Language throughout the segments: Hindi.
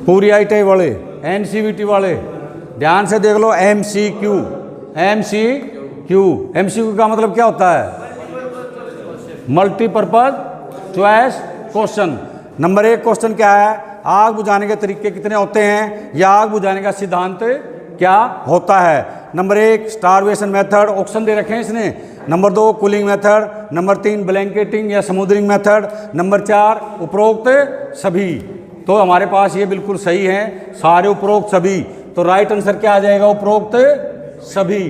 पूरी आईटी वाले, एनसीवीटी वाले ध्यान से देख लो। एमसीक्यू, एमसीक्यू, एमसीक्यू का मतलब क्या होता है? Multipurpose choice question. Number 1 question क्या है? आग बुझाने के तरीके कितने होते हैं, या आग बुझाने का सिद्धांत क्या होता है? नंबर 1 स्टारवेशन मेथड, ऑप्शन दे रखे हैं इसने। Number 2 cooling method, number 3 blanketing या स्मूदरिंग मेथड, नंबर 4 उपरोक्त सभी। तो हमारे पास ये बिल्कुल सही है सारे उपरोक्त सभी। तो राइट आंसर क्या आ जाएगा? उपरोक्त सभी।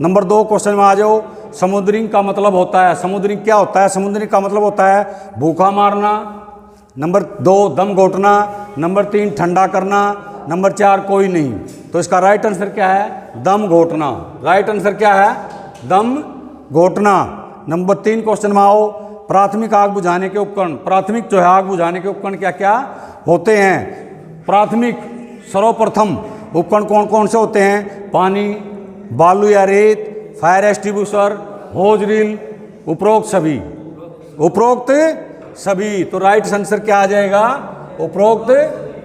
नंबर 2 क्वेश्चन में आ जाओ। स्मूदरिंग का मतलब होता है, स्मूदरिंग क्या होता है? स्मूदरिंग का मतलब होता है भूखा मारना। नंबर 2 दम घोटना, नंबर 3 ठंडा करना, नंबर 4 कोई नहीं। तो इसका राइट आंसर क्या है? दम घोटना। राइट आंसर क्या है? दम घोटना। नंबर 3 क्वेश्चन में आओ। प्राथमिक आग बुझाने के उपकरण, प्राथमिक जो है आग बुझाने के उपकरण क्या क्या होते हैं? प्राथमिक सर्वप्रथम उपकरण कौन कौन से होते हैं? पानी, बालू या रेत, फायर एक्सटिंग्विशर, होज रील, उपरोक्त सभी। उपरोक्त सभी। तो राइट आंसर क्या आ जाएगा? उपरोक्त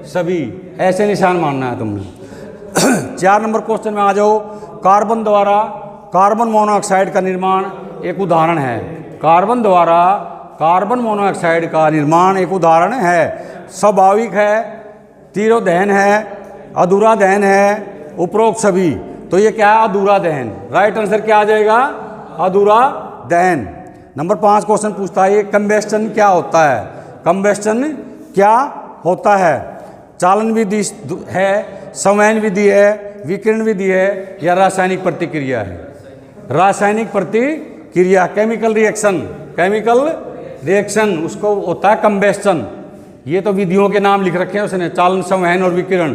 सभी। ऐसे निशान मानना है तुमने। 4 नंबर क्वेश्चन में आ जाओ। कार्बन द्वारा कार्बन मोनोऑक्साइड का निर्माण एक उदाहरण है। कार्बन द्वारा कार्बन मोनोऑक्साइड का निर्माण एक उदाहरण है। स्वाभाविक है, तीव्र दहन है, अधूरा दहन है, उपरोक्त सभी। तो ये क्या है? अधूरा दहन। राइट आंसर क्या आ जाएगा? अधूरा दहन। नंबर 5 क्वेश्चन पूछता है ये कंबेस्टन क्या होता है? कंबेस्टन क्या होता है? चालन विधि है, संवहन विधि है, विकिरण विधि है, या रासायनिक प्रतिक्रिया है? रासायनिक प्रतिक्रिया, केमिकल रिएक्शन। केमिकल रिएक्शन उसको होता है कंबेस्टन। ये तो विधियों के नाम लिख रखे हैं उसने, चालन, संवहन और विकिरण।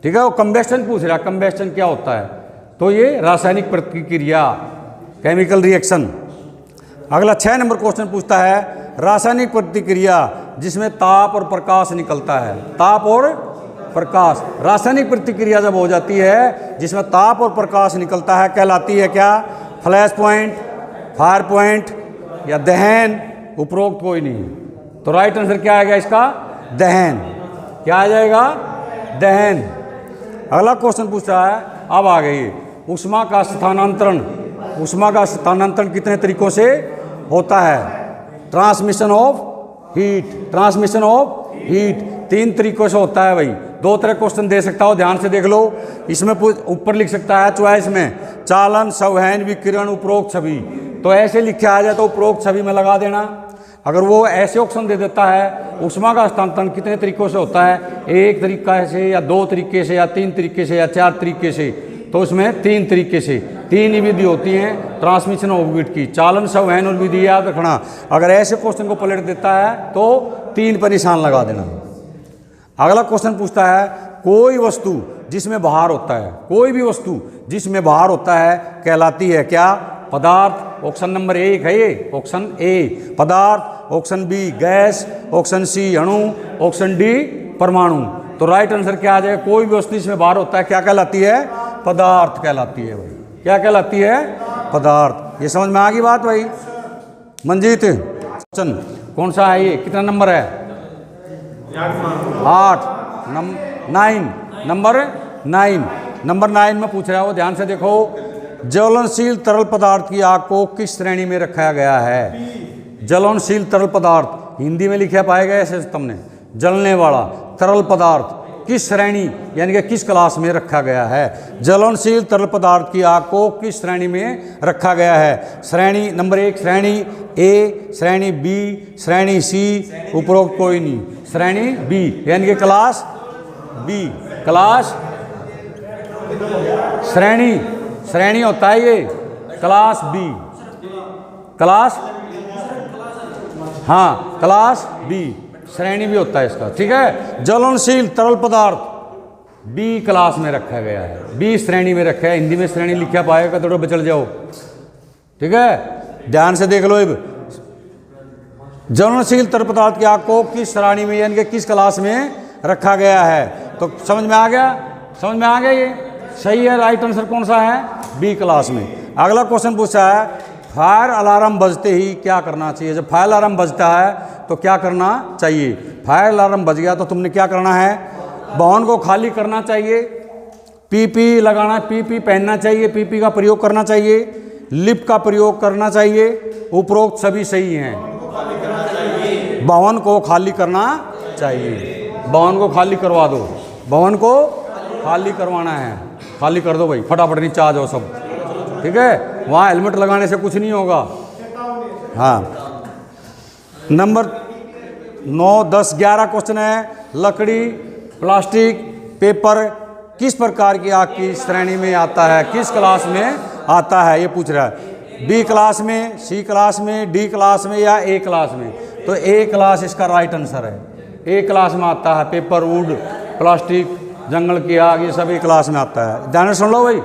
ठीक है, वो कंबेस्टन पूछ रहा है, कंबेस्टन क्या होता है? तो ये रासायनिक प्रतिक्रिया, केमिकल रिएक्शन। अगला 6 नंबर क्वेश्चन पूछता है रासायनिक प्रतिक्रिया जिसमें ताप और प्रकाश निकलता है। ताप और प्रकाश, रासायनिक प्रतिक्रिया जब हो जाती है जिसमें ताप और प्रकाश निकलता है कहलाती है क्या? फ्लैश पॉइंट, फायर पॉइंट या दहन, उपरोक्त कोई नहीं। तो राइट आंसर क्या आएगा इसका? दहन। क्या आ जाएगा? दहन। अगला क्वेश्चन पूछ रहा है, अब आ गई ऊष्मा का स्थानांतरण। ऊष्मा का स्थानांतरण कितने तरीकों से होता है? Transmission of heat, transmission of heat 3 तरीकों से होता है भाई। 2 तरह क्वेश्चन दे सकता हो, ध्यान से देख लो। इसमें ऊपर लिख सकता है चॉइस में चालन, संवहन, विकिरण, उपरोक्त सभी। तो ऐसे लिखे आ जाए तो उपरोक्त सभी में लगा देना। अगर वो ऐसे ऑप्शन दे देता है ऊष्मा का हस्तांतरण कितने तरीकों से होता है, 1 तरीका से या 2 तरीके से या 3 तरीके से या 4 तरीके से, तो उसमें 3 तरीके से 3 ही विधि होती हैं ट्रांसमिशन ऑफ हीट की, चालन, संवहन और विधि याद रखना। अगर ऐसे क्वेश्चन को पलट देता है तो 3 पर निशान लगा देना। अगला क्वेश्चन पूछता है कोई वस्तु जिसमें भार होता है, कोई भी वस्तु जिसमें भार होता है कहलाती है क्या? पदार्थ। ऑप्शन नंबर 1 है ये, ऑप्शन ए पदार्थ, option B gas, option C अणु, ऑप्शन डी परमाणु। तो राइट आंसर क्या आ जाएगा? कोई भी वस्तु इसमें भार होता है क्या कहलाती है? पदार्थ कहलाती है भाई। क्या कहलाती है? पदार्थ। ये समझ में आ गई बात भाई? मंजीत क्वेश्चन कौन सा है ये? कितना नंबर है? 8 9 नंबर 9। नंबर 9 में पूछ रहा है वो, ध्यान से देखो। ज्वलनशील तरल पदार्थ की आग को किस श्रेणी में रखा गया है? ज्वलनशील तरल पदार्थ हिंदी में लिखा पाएगा ऐसे तुमने, जलने वाला तरल पदार्थ किस श्रेणी यानी कि किस क्लास में रखा गया है? ज्वलनशील तरल पदार्थ की आग को किस श्रेणी में रखा गया है? श्रेणी नंबर 1 श्रेणी ए, श्रेणी बी, श्रेणी सी, उपरोक्त कोई नहीं। श्रेणी बी यानी कि क्लास बी, क्लास श्रेणी होता है ये क्लास बी, क्लास, हाँ क्लास बी श्रेणी भी होता है इसका। ठीक है, ज्वलनशील तरल पदार्थ बी क्लास में रखा गया है, बी श्रेणी में रखा है। हिंदी में श्रेणी लिखा पाएगा तो बचल जाओ। ठीक है, ध्यान से देख लो। अब ज्वलनशील तरल पदार्थ की आग को किस श्रेणी में यानी कि किस क्लास में रखा गया है? तो समझ में आ गया? समझ में आ गया? ये सही है। राइट आंसर कौन सा है? बी क्लास में। अगला क्वेश्चन पूछा है फायर अलार्म बजते ही क्या करना चाहिए? जब फायर अलार्म बजता है तो क्या करना चाहिए? फायर अलार्म बज गया तो तुमने क्या करना है? भवन को खाली करना चाहिए, पीपी लगाना, पीपी पहनना चाहिए, पीपी का प्रयोग करना चाहिए, लिप का प्रयोग करना चाहिए, उपरोक्त सभी सही हैं। भवन को खाली करना चाहिए, भवन को खाली करवा दो, भवन को खाली करवाना है, खाली कर दो भाई, फटाफट नीचे आ जाओ सब, ठीक है। वहाँ हेलमेट लगाने से कुछ नहीं होगा। हाँ, नंबर 9, 10, 11 क्वेश्चन है। लकड़ी, प्लास्टिक, पेपर किस प्रकार की आग की श्रेणी में आता है, किस क्लास में आता है, ये पूछ रहा है। बी क्लास में, सी क्लास में, डी क्लास में या ए क्लास में? तो ए क्लास इसका राइट आंसर है। ए क्लास में आता है पेपर, वुड, प्लास्टिक, जंगल की आग, ये सब ए क्लास में आता है। ध्यान से सुन लो भाई।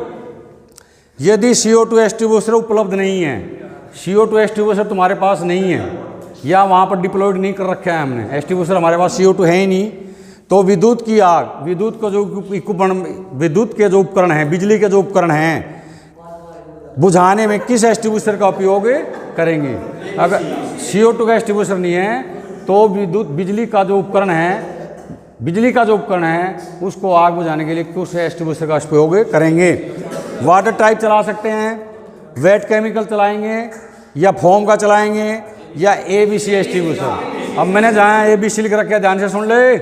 यदि CO2 एक्सटिब्यूशर उपलब्ध नहीं है, CO2 एक्सटिब्यूशर तुम्हारे पास नहीं है या वहाँ पर डिप्लॉयड नहीं कर रखा है हमने, एक्सटिब्यूशर हमारे पास CO2 है ही नहीं, तो विद्युत की आग, विद्युत को जो उपकरण, विद्युत के जो उपकरण हैं, बिजली के जो उपकरण हैं, बुझाने में किस एक्सटिब्यूशर का उपयोग करेंगे? अगर CO2 का एक्सटिब्यूशर नहीं है तो विद्युत, बिजली का जो उपकरण है, बिजली का जो उपकरण है उसको आग बुझाने के लिए किस एक्सटिब्यूशर का उपयोग करेंगे? वाटर टाइप चला सकते हैं, वेट केमिकल चलाएंगे या फोम का चलाएंगे या ABC एक्सटिब्यूशर। अब मैंने जहाँ ABC लिख रखा है, ध्यान से सुन ले,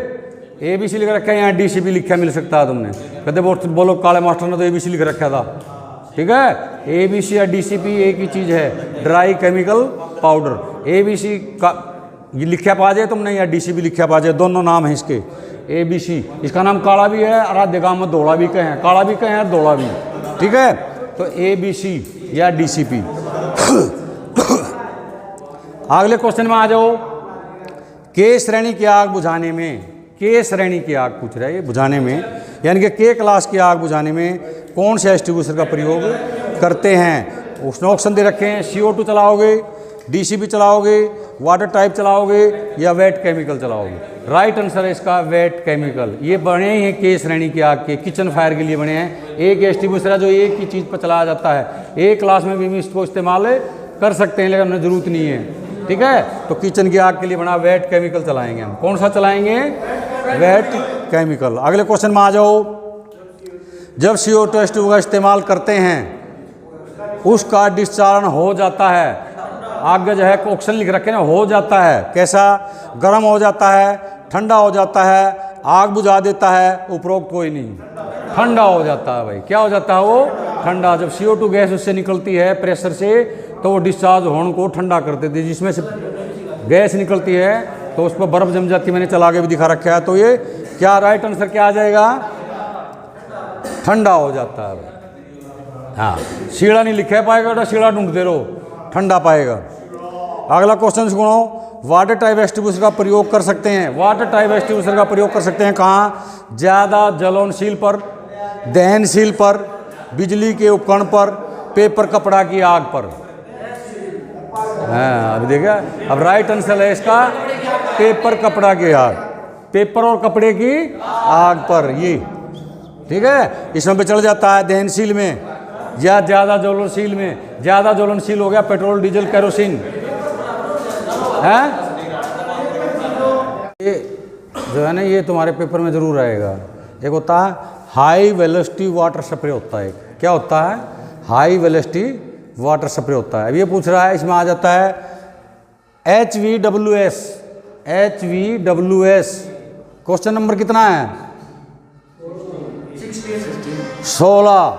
ABC लिख रखा है, यहाँ DCB लिखा मिल सकता है तुमने। कहते बोलो काले मास्टर ने तो ABC लिख रखा था, ठीक है। ABC या DCP एक ही चीज़ है, ड्राई केमिकल पाउडर। ABC का ये लिखा पा जाए तुमने या DCB लिखा पा जाए, दोनों नाम है इसके। ABC, इसका नाम काला भी है और आधे गाँव में धोला भी कहें, काला भी कहें और धोला भी, ठीक है। तो ABC या DCP। अगले क्वेश्चन में आ जाओ। के श्रेणी की आग बुझाने में, के श्रेणी की आग पूछ रहा है ये, बुझाने में यानी कि के क्लास की आग बुझाने में कौन से एक्सटिब्यूशर का प्रयोग करते हैं? उसने ऑप्शन दे रखे हैं, CO2 चलाओगे, DCB चलाओगे, वाटर टाइप चलाओगे या वेट केमिकल चलाओगे? राइट आंसर है इसका वेट केमिकल। ये बने हैं के श्रेणी की आग के, किचन फायर के लिए बने हैं। एक एक्सटिब्यूशर है जो एक ही चीज़ पर चलाया जाता है, एक क्लास में भी इसको इस्तेमाल कर सकते हैं लेकिन हमें ज़रूरत नहीं है, ठीक है। तो किचन की आग के लिए बना वेट केमिकल चलाएंगे हम। कौन सा चलाएंगे? Wait chemical. अगले क्वेश्चन में आ जाओ। जब CO2 एक्सटिब्यूशर का इस्तेमाल करते हैं उसका डिस्चार्ज हो जाता है, आगे जो है ऑप्शन लिख रखे ना, हो जाता है, कैसा? गर्म हो जाता है, ठंडा हो जाता है, आग बुझा देता है, उपरोक्त कोई नहीं, ठंडा हो जाता है भाई। क्या हो जाता है वो? ठंडा। जब CO2 गैस उससे निकलती है प्रेशर से तो वो डिस्चार्ज होने को ठंडा कर देती है। जिसमें से गैस निकलती है तो उस पर बर्फ जम जाती है, मैंने चला के भी दिखा रखा है। तो ये क्या राइट आंसर क्या आ जाएगा? ठंडा हो जाता है भाई। हाँ, शीड़ा नहीं लिखा पाएगा तो शीड़ा ढूंढते रहो, ठंडा पाएगा। अगला क्वेश्चन सुनो। वाटर टाइप एक्सटिब्यूशर का प्रयोग कर सकते हैं, वाटर टाइप एक्सटिब्यूशर का प्रयोग कर सकते हैं कहाँ? ज़्यादा ज्वलनशील पर, दहनशील पर, बिजली के उपकरण पर, पेपर कपड़ा की आग पर। हाँ, अभी देखा। अब राइट आंसर है इसका पेपर कपड़ा की आग, पेपर और कपड़े की आग पर, ये ठीक है। इसमें भी चल जाता है दहनशील में या ज़्यादा ज्वलनशील में। ज़्यादा ज्वलनशील हो गया पेट्रोल, डीजल, केरोसिन, है। ये जो है ना, ये तुम्हारे पेपर में जरूर आएगा। एक होता है हाई वेलोसिटी वाटर स्प्रे, होता है। क्या होता है? हाई वेलोसिटी वाटर स्प्रे होता है। अब ये पूछ रहा है, इसमें आ जाता है HVWS, HVWS। क्वेश्चन नंबर कितना है? 16।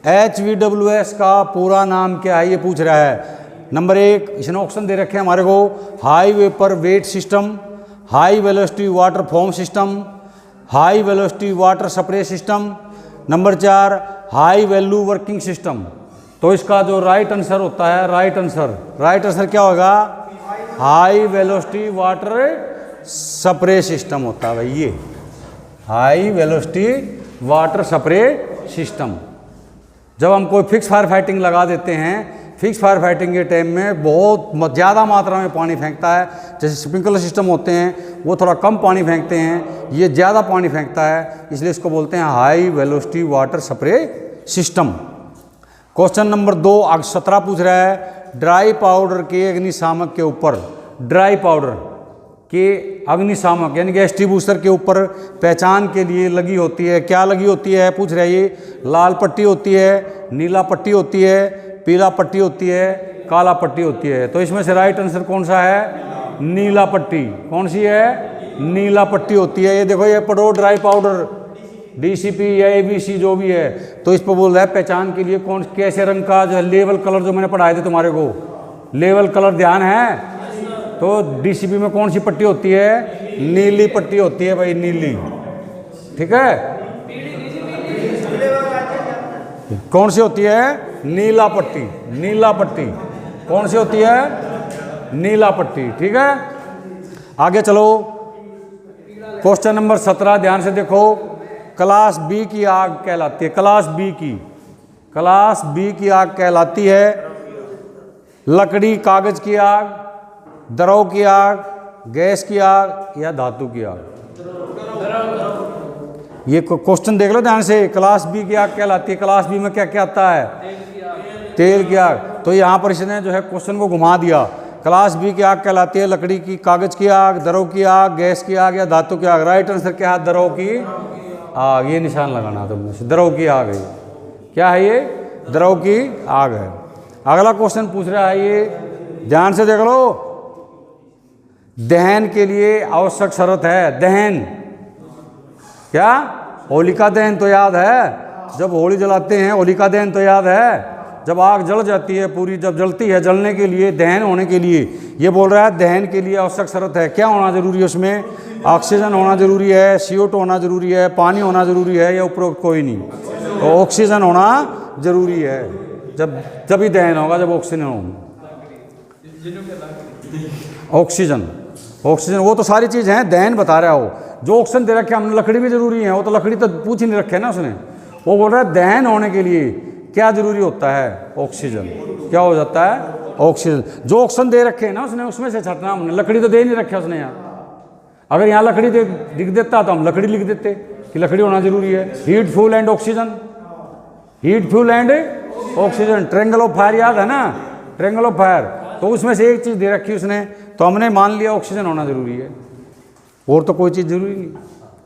HVWS का पूरा नाम क्या है ये पूछ रहा है। नंबर 1, इसने ऑप्शन दे रखे हैं हमारे को, high vapour wet system, high velocity water form system, high velocity water spray system. Number 4, high value working system. तो इसका जो राइट आंसर होता है, राइट आंसर क्या होगा? High velocity water spray system होता है भाई, ये high velocity water spray system. जब हम कोई फिक्स फायर फाइटिंग लगा देते हैं, फिक्स फायर फाइटिंग के टाइम में बहुत ज़्यादा मात्रा में पानी फेंकता है। जैसे स्प्रिंकलर सिस्टम होते हैं वो थोड़ा कम पानी फेंकते हैं, ये ज़्यादा पानी फेंकता है, इसलिए इसको बोलते हैं high velocity water spray system. Question number 2 17 पूछ रहा है, ड्राई पाउडर के अग्निशामक के ऊपर, ड्राई पाउडर कि अग्निशामक यानी कि एक्सटिंग्विशर के ऊपर पहचान के लिए लगी होती है। क्या लगी होती है पूछ रहे हैं ये। लाल पट्टी होती है, नीला पट्टी होती है, पीला पट्टी होती है, काला पट्टी होती है। तो इसमें से राइट आंसर कौन सा है? नीला पट्टी। कौन सी है? नीला पट्टी होती है। ये देखो ये पढ़ो ड्राई पाउडर DCP या ABC जो भी है, तो इस पर बोल रहा है पहचान के लिए कौन कैसे रंग का जो है लेवल कलर जो मैंने पढ़ाए थे तुम्हारे को, लेवल कलर ध्यान है। तो DCP में कौन सी पट्टी होती है? नीली पट्टी होती है भाई, नीली। ठीक है, कौन सी होती है? नीला पट्टी। नीला पट्टी कौन सी होती है? नीला पट्टी। ठीक है, आगे चलो। क्वेश्चन नंबर 17 ध्यान से देखो। क्लास B की आग कहलाती है, क्लास B की आग कहलाती है लकड़ी कागज की आग, द्रव की आग, गैस की आग या धातु की आग। ये क्वेश्चन देख लो ध्यान से। क्लास B की आग कहलाती है, क्लास B में क्या क्या आता है? तेल की आग। तो यहाँ पर इसने जो है क्वेश्चन को घुमा दिया। क्लास B की आग कहलाती है लकड़ी की कागज की आग, द्रव की आग, गैस की आग या धातु की आग। राइट आंसर क्या है? द्रव की आग। ये निशान लगाना तुमने, द्रव की आग है। क्या है ये? द्रव की आग है। अगला क्वेश्चन पूछ रहा है ये, ध्यान से देख लो। दहन के लिए आवश्यक शर्त है। दहन क्या? होलिका दहन तो याद है, जब होली जलाते हैं होलिका दहन तो याद है। जब आग जल जाती है पूरी, जब जलती है, जलने के लिए दहन होने के लिए, ये बोल रहा है दहन के लिए आवश्यक शर्त है। क्या होना जरूरी है उसमें? ऑक्सीजन होना जरूरी है, CO2 होना जरूरी है, पानी होना जरूरी है या उपरोक्त कोई नहीं? तो ऑक्सीजन होना जरूरी है। जब ही दहन होगा जब ऑक्सीजन होगा। ऑक्सीजन वो तो सारी चीज़ है, दहन बता रहा हो। जो ऑक्सीजन दे रखे हमने, लकड़ी भी जरूरी है, वो तो लकड़ी तो पूछ ही नहीं रखे ना उसने। वो बोल रहा है दहन होने के लिए क्या जरूरी होता है? ऑक्सीजन। क्या हो जाता है? ऑक्सीजन। जो ऑक्सीजन दे रखे हैं ना उसने, उसमें से छटना हमने। लकड़ी तो दे नहीं रखे उसने यहाँ। अगर यहाँ लकड़ी लिख देता तो हम लकड़ी लिख देते कि लकड़ी होना जरूरी है। Heat fuel and oxygen, heat fuel and oxygen. Triangle of fire याद है ना? ट्रायंगल ऑफ फायर, तो उसमें से एक चीज़ दे रखी उसने, तो हमने मान लिया ऑक्सीजन होना जरूरी है, और तो कोई चीज़ जरूरी नहीं।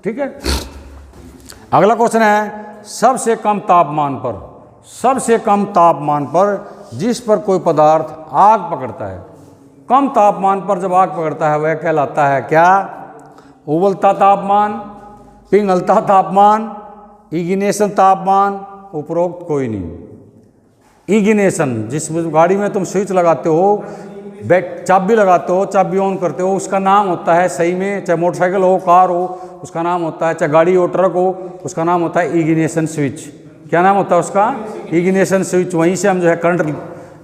ठीक है, अगला क्वेश्चन है, सबसे कम तापमान पर जिस पर कोई पदार्थ आग पकड़ता है, कम तापमान पर जब आग पकड़ता है वह कहलाता है क्या? उबलता तापमान, पिघलता तापमान, इग्निशन तापमान, उपरोक्त कोई नहीं। इग्निशन, जिस गाड़ी में तुम स्विच लगाते हो, चाबी लगाते हो, चाबी ऑन करते हो, उसका नाम होता है सही में, चाहे मोटरसाइकिल हो, कार हो, उसका नाम होता है, चाहे गाड़ी हो, ट्रक हो, उसका नाम होता है इग्निशन स्विच। क्या नाम होता है उसका? Ignition switch. वहीं से हम जो है करंट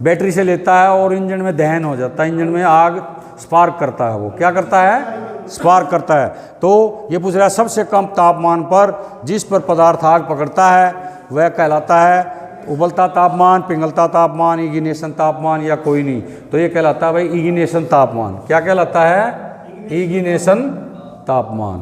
बैटरी से लेता है और इंजन में दहन हो जाता है, इंजन में आग स्पार्क करता है। वो क्या करता है? स्पार्क करता है। तो ये पूछ रहा है सबसे कम तापमान पर जिस पर पदार्थ आग पकड़ता है वह कहलाता है उबलता तापमान, पिघलता तापमान, इग्निशन तापमान या कोई नहीं? तो ये कहलाता है भाई इग्निशन तापमान। क्या कहलाता है? इग्निशन तापमान।